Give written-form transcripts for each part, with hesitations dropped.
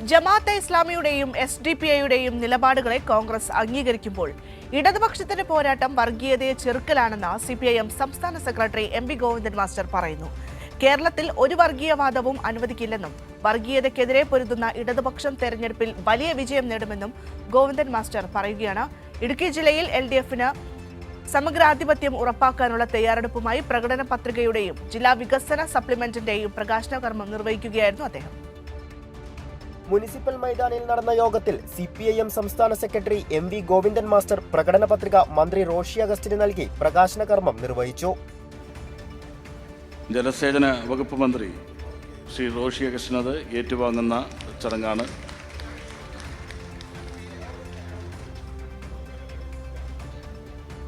ജമാഅത്തെ ഇസ്ലാമിയുടെയും SDPIയുടെയും നിലപാടുകളെ കോൺഗ്രസ് അംഗീകരിക്കുമ്പോൾ ഇടതുപക്ഷത്തിന്റെ പോരാട്ടം വർഗീയതയെ ചെറുക്കലാണെന്ന് CPIM സംസ്ഥാന സെക്രട്ടറി MV ഗോവിന്ദൻ മാസ്റ്റർ പറയുന്നു. കേരളത്തിൽ ഒരു വർഗീയവാദവും അനുവദിക്കില്ലെന്നും വർഗീയതയ്ക്കെതിരെ പൊരുതുന്ന ഇടതുപക്ഷം തെരഞ്ഞെടുപ്പിൽ വലിയ വിജയം നേടുമെന്നും ഗോവിന്ദൻ മാസ്റ്റർ പറയുകയാണ്. ഇടുക്കി ജില്ലയിൽ LDFന് സമഗ്രാധിപത്യം ഉറപ്പാക്കാനുള്ള തയ്യാറെടുപ്പുമായി പ്രകടന പത്രികയുടെയും ജില്ലാ വികസന സപ്ലിമെന്റിന്റെയും പ്രകാശന കർമ്മം നിർവഹിക്കുകയായിരുന്നു അദ്ദേഹം. മുനിസിപ്പൽ മൈതാനിൽ നടന്ന യോഗത്തിൽ CPIM സംസ്ഥാന സെക്രട്ടറി MV ഗോവിന്ദൻ മാസ്റ്റർ പ്രകടന പത്രിക മന്ത്രി റോഷി അഗസ്റ്റിന് നൽകി പ്രകാശന കർമ്മം നിർവഹിച്ചു. ജലസേചന വകുപ്പ് മന്ത്രി ശ്രീ റോഷി അഗസ്റ്റിനത് ഏറ്റുവാങ്ങുന്ന ചടങ്ങാണ്.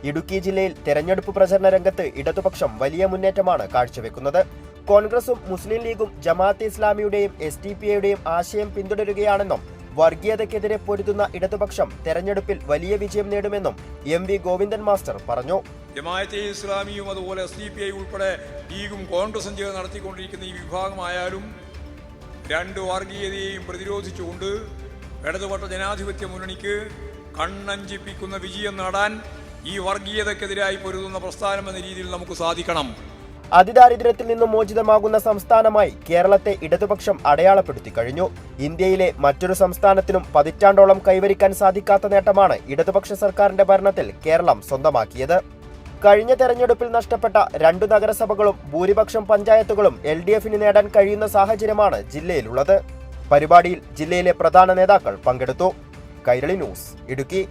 ഇടുക്കി ജില്ലയിൽ തെരഞ്ഞെടുപ്പ് പ്രചരണ രംഗത്ത് ഇടതുപക്ഷം വലിയ മുന്നേറ്റമാണ് കാഴ്ചവെക്കുന്നത്. കോൺഗ്രസും മുസ്ലിം ലീഗും ജമാഅത്തെ ഇസ്ലാമിയുടെയും SDPIയുടെയും ആശയം പിന്തുടരുകയാണെന്നും വർഗീയതയ്ക്കെതിരെ പൊരുതുന്ന ഇടതുപക്ഷം തെരഞ്ഞെടുപ്പിൽ വലിയ വിജയം നേടുമെന്നും MV ഗോവിന്ദൻ മാസ്റ്റർ പറഞ്ഞു. ജമാഅത്തെ ഇസ്ലാമിയും അതുപോലെ SDPI ഉൾപ്പെടെ ലീഗും കോൺഗ്രസും ചേർന്ന് നടത്തിക്കൊണ്ടിരിക്കുന്ന ഈ വിഭാഗമായാലും രണ്ട് വർഗീയതയെയും പ്രതിരോധിച്ചുകൊണ്ട് ഇടതുപക്ഷ ജനാധിപത്യ മുന്നണിക്ക് കണ്ണഞ്ചിപ്പിക്കുന്ന വിജയം നേടാൻ ഈ വർഗീയതയ്ക്കെതിരായി പൊരുതുന്ന പ്രസ്ഥാനം എന്ന രീതിയിൽ നമുക്ക് സാധിക്കണം. അതിദാരിദ്ര്യത്തിൽ നിന്നും മോചിതമാകുന്ന സംസ്ഥാനമായി കേരളത്തെ ഇടതുപക്ഷം അടയാളപ്പെടുത്തി കഴിഞ്ഞു. ഇന്ത്യയിലെ മറ്റൊരു സംസ്ഥാനത്തിനും പതിറ്റാണ്ടോളം കൈവരിക്കാൻ സാധിക്കാത്ത നേട്ടമാണ് ഇടതുപക്ഷ സർക്കാരിന്റെ ഭരണത്തിൽ കേരളം സ്വന്തമാക്കിയത്. കഴിഞ്ഞ തെരഞ്ഞെടുപ്പിൽ നഷ്ടപ്പെട്ട 2 നഗരസഭകളും ഭൂരിപക്ഷം പഞ്ചായത്തുകളും LDFന് നേടാൻ കഴിയുന്ന സാഹചര്യമാണ് ജില്ലയിലുള്ളത്. പരിപാടിയിൽ ജില്ലയിലെ പ്രധാന നേതാക്കൾ പങ്കെടുത്തു. കൈരളി ന്യൂസ്, ഇടുക്കി.